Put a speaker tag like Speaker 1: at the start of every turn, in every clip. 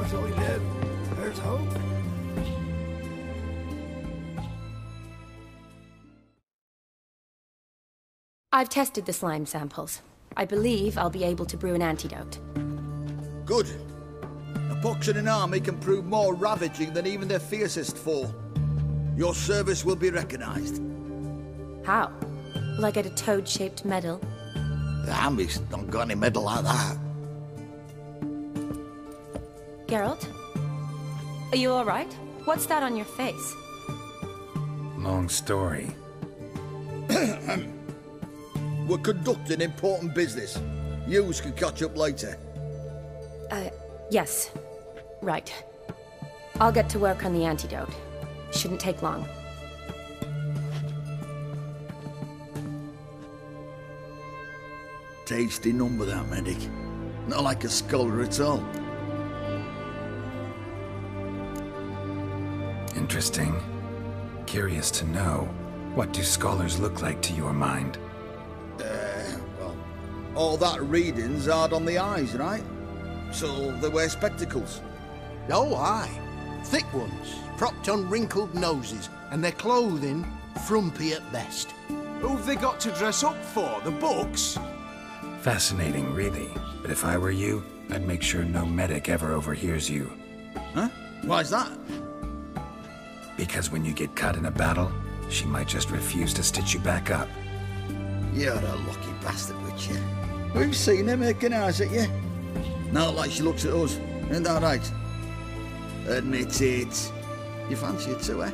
Speaker 1: If we live, there's hope.
Speaker 2: I've tested the slime samples. I believe I'll be able to brew an antidote.
Speaker 3: Good. A pox in an army can prove more ravaging than even their fiercest foe. Your service will be recognized.
Speaker 2: How? Will I get a toad-shaped medal?
Speaker 3: The army's not got any medal like that.
Speaker 2: Geralt? Are you alright? What's that on your face?
Speaker 4: Long story.
Speaker 3: We're conducting important business. Yous can catch up later.
Speaker 2: Yes. Right. I'll get to work on the antidote. Shouldn't take long.
Speaker 3: Tasty number, that medic. Not like a scholar at all.
Speaker 4: Interesting. Curious to know, what do scholars look like to your mind?
Speaker 3: Well, all that reading's hard on the eyes, right? So they wear spectacles.
Speaker 1: Oh, aye. Thick ones, propped on wrinkled noses, and their clothing frumpy at best.
Speaker 5: Who've they got to dress up for? The books?
Speaker 4: Fascinating, really. But if I were you, I'd make sure no medic ever overhears you.
Speaker 3: Huh? Why's that?
Speaker 4: Because when you get cut in a battle, she might just refuse to stitch you back up.
Speaker 3: You're a lucky bastard, Witcher. We've seen her making eyes at you. Not like she looks at us. Ain't that right? Admit it. You fancy it too, eh?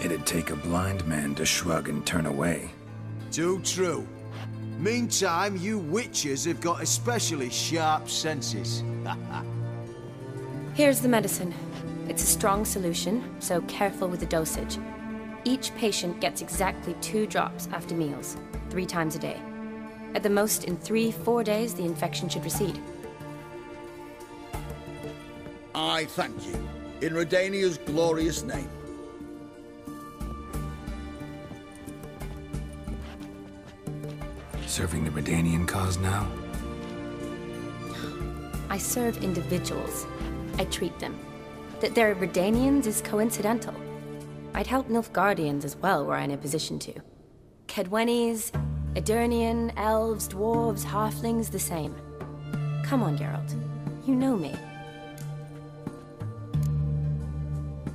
Speaker 4: It'd take a blind man to shrug and turn away.
Speaker 5: Too true. Meantime, you witches have got especially sharp senses.
Speaker 2: Here's the medicine. It's a strong solution, so careful with the dosage. Each patient gets exactly 2 drops after meals, 3 times a day. At the most, in 3-4 days, the infection should recede.
Speaker 3: I thank you. In Redania's glorious name.
Speaker 4: Serving the Redanian cause now?
Speaker 2: I serve individuals. I treat them. That they're Redanians is coincidental. I'd help Nilfgaardians as well were I in a position to. Kedwenis, Edirnian, elves, dwarves, halflings, the same. Come on, Geralt. You know me.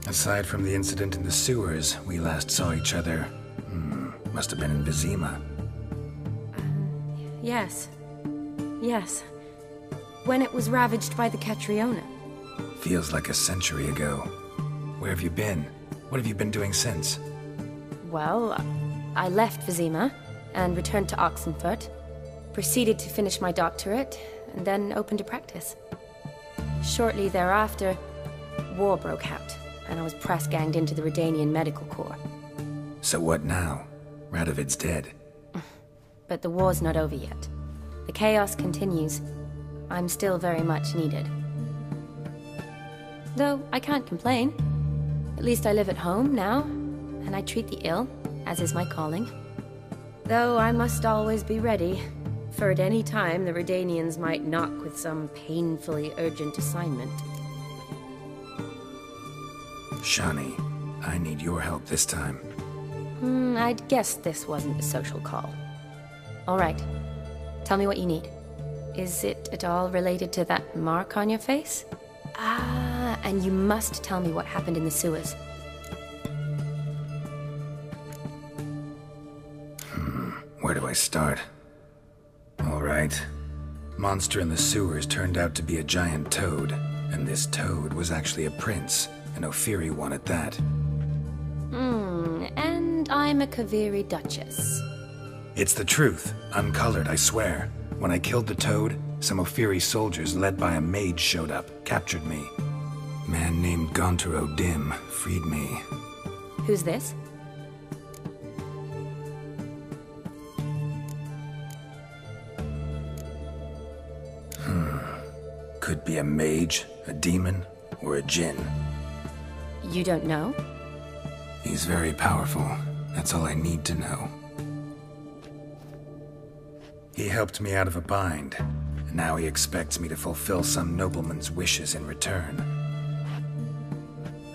Speaker 4: Aside from the incident in the sewers, we last saw each other... must have been in Vizima.
Speaker 2: Yes. Yes. When it was ravaged by the Catriona.
Speaker 4: Feels like a century ago. Where have you been? What have you been doing since?
Speaker 2: Well, I left Vizima and returned to Oxenfurt, proceeded to finish my doctorate, and then opened a practice. Shortly thereafter, war broke out, and I was press-ganged into the Redanian Medical Corps.
Speaker 4: So what now? Radovid's dead.
Speaker 2: But the war's not over yet. The chaos continues. I'm still very much needed. Though I can't complain. At least I live at home now, and I treat the ill, as is my calling. Though I must always be ready, for at any time the Redanians might knock with some painfully urgent assignment.
Speaker 4: Shani, I need your help this time.
Speaker 2: I'd guessed this wasn't a social call. All right. Tell me what you need. Is it at all related to that mark on your face? Ah, and you must tell me what happened in the sewers.
Speaker 4: Where do I start? All right. Monster in the sewers turned out to be a giant toad, and this toad was actually a prince, an Ophiri one at that.
Speaker 2: And I'm a Kaviri Duchess.
Speaker 4: It's the truth, uncolored, I swear. When I killed the toad, some Ophiri soldiers led by a mage showed up, captured me. Man named Gontar O'Dim freed me.
Speaker 2: Who's this?
Speaker 4: Could be a mage, a demon, or a djinn.
Speaker 2: You don't know?
Speaker 4: He's very powerful. That's all I need to know. He helped me out of a bind, and now he expects me to fulfill some nobleman's wishes in return.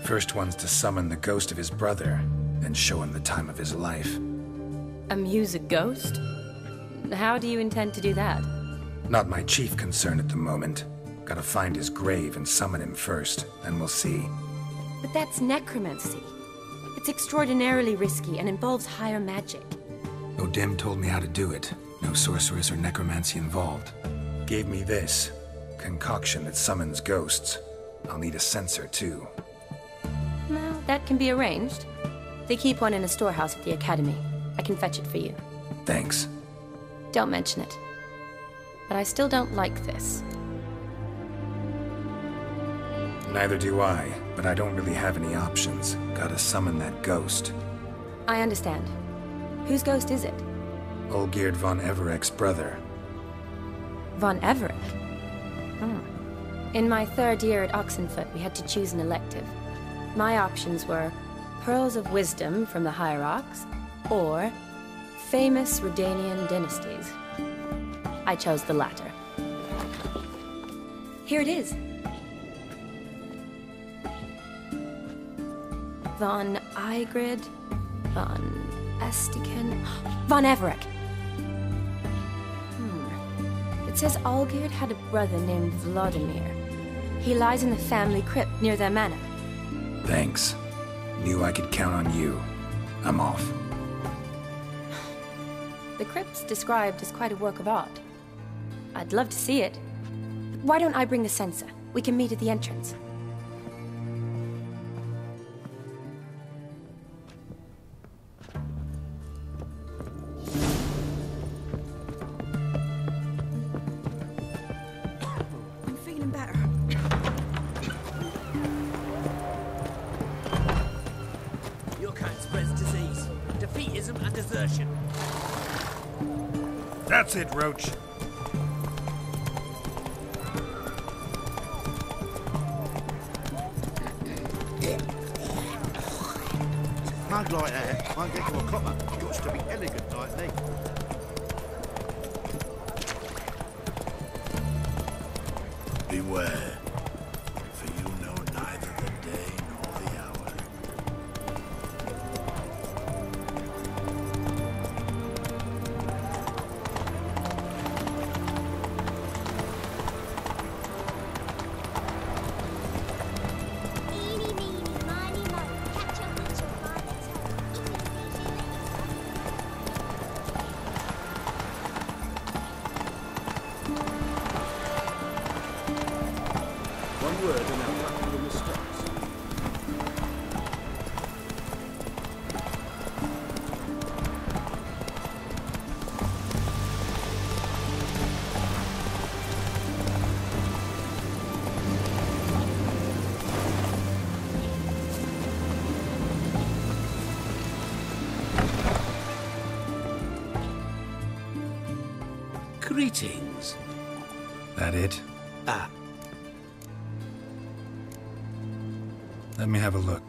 Speaker 4: First one's to summon the ghost of his brother, then show him the time of his life.
Speaker 2: Amuse a ghost? How do you intend to do that?
Speaker 4: Not my chief concern at the moment. Gotta find his grave and summon him first, then we'll see.
Speaker 2: But that's necromancy. It's extraordinarily risky and involves higher magic.
Speaker 4: O'Dim told me how to do it. No sorceress or necromancy involved. Gave me this concoction that summons ghosts. I'll need a censer too.
Speaker 2: Well, that can be arranged. They keep one in a storehouse at the academy. I can fetch it for you.
Speaker 4: Thanks.
Speaker 2: Don't mention it. But I still don't like this.
Speaker 4: Neither do I, but I don't really have any options. Gotta summon that ghost.
Speaker 2: I understand. Whose ghost is it?
Speaker 4: Olgierd von Everek's brother.
Speaker 2: Von Everek? In my third year at Oxenfoot, we had to choose an elective. My options were Pearls of Wisdom from the Hierarchs, or Famous Redanian Dynasties. I chose the latter. Here it is. Von Igrid, Von Estiken, Von Everek. It says Olgierd had a brother named Vladimir. He lies in the family crypt near their manor.
Speaker 4: Thanks. Knew I could count on you. I'm off.
Speaker 2: The crypt's described as quite a work of art. I'd love to see it. Why don't I bring the censer? We can meet at the entrance.
Speaker 6: I'm feeling better. Your kind spreads disease, defeatism and desertion.
Speaker 4: That's it, Roach.
Speaker 1: Mug like that won't get to a copper. Got to be elegant like me.
Speaker 7: Beware, for you know neither the day nor the hour.
Speaker 8: Eeny, meeny, miny, moe. Catch a witch and find its hole. If it sees you,
Speaker 5: One word and I'll tackle the mistakes.
Speaker 7: Greetings.
Speaker 4: That it?
Speaker 7: Ah,
Speaker 4: Let me have a look.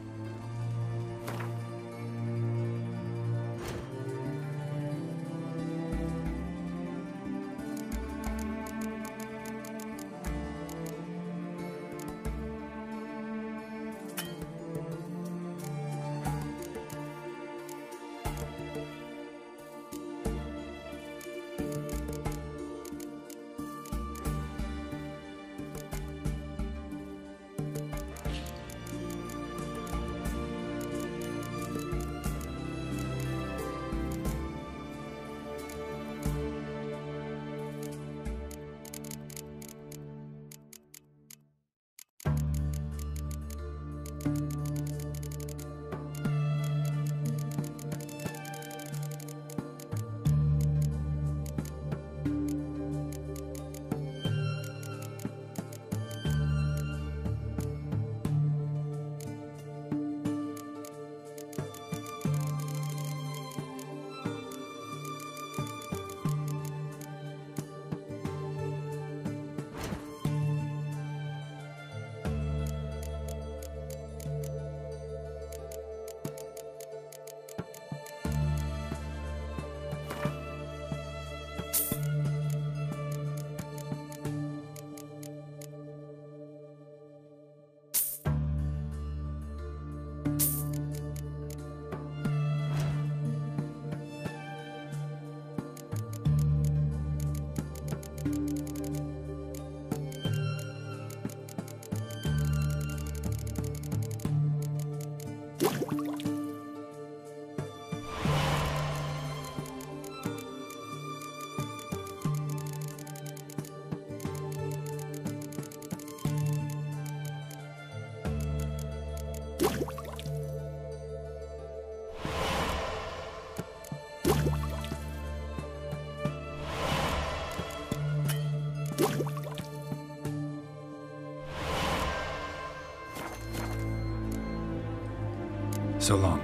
Speaker 4: So long.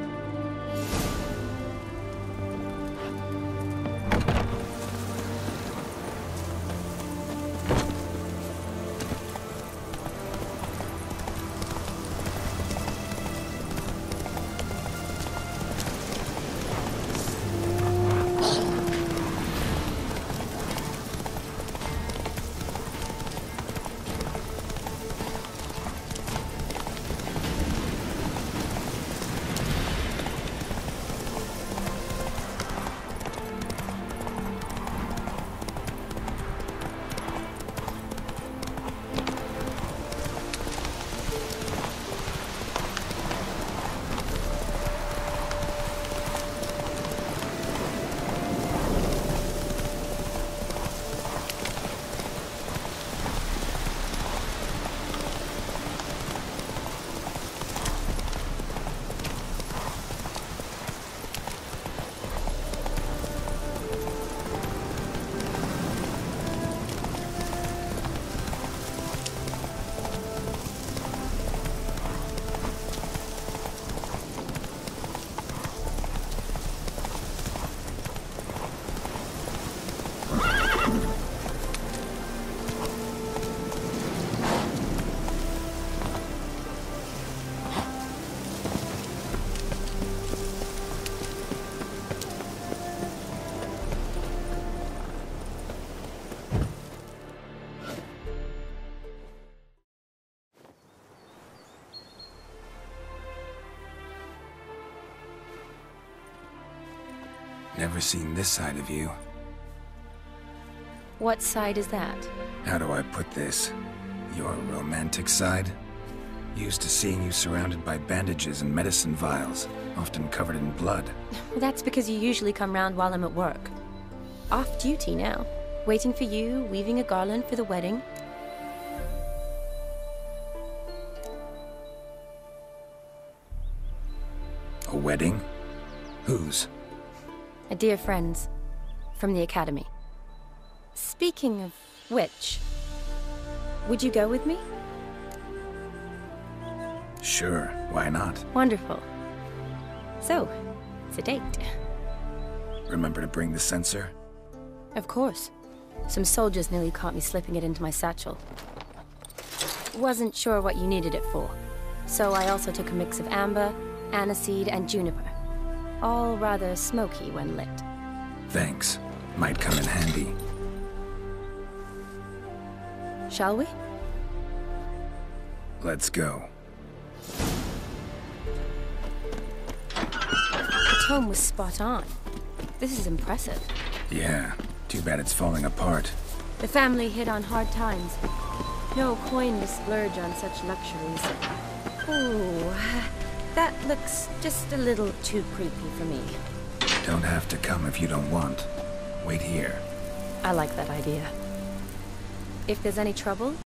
Speaker 4: Never seen this side of you.
Speaker 2: What side is that?
Speaker 4: How do I put this? Your romantic side? Used to seeing you surrounded by bandages and medicine vials, often covered in blood.
Speaker 2: Well, that's because you usually come round while I'm at work. Off duty now. Waiting for you, weaving a garland for the wedding.
Speaker 4: A wedding? Whose?
Speaker 2: A dear friend's. From the academy. Speaking of which, would you go with me?
Speaker 4: Sure, why not?
Speaker 2: Wonderful. So, it's a date.
Speaker 4: Remember to bring the sensor?
Speaker 2: Of course. Some soldiers nearly caught me slipping it into my satchel. Wasn't sure what you needed it for, so I also took a mix of amber, aniseed, and juniper. All rather smoky when lit.
Speaker 4: Thanks. Might come in handy.
Speaker 2: Shall we?
Speaker 4: Let's go.
Speaker 2: The tome was spot on. This is impressive.
Speaker 4: Yeah, too bad it's falling apart.
Speaker 2: The family hit on hard times. No coin to splurge on such luxuries. Ooh, that looks just a little too creepy for me.
Speaker 4: Don't have to come if you don't want. Wait here.
Speaker 2: I like that idea. If there's any trouble,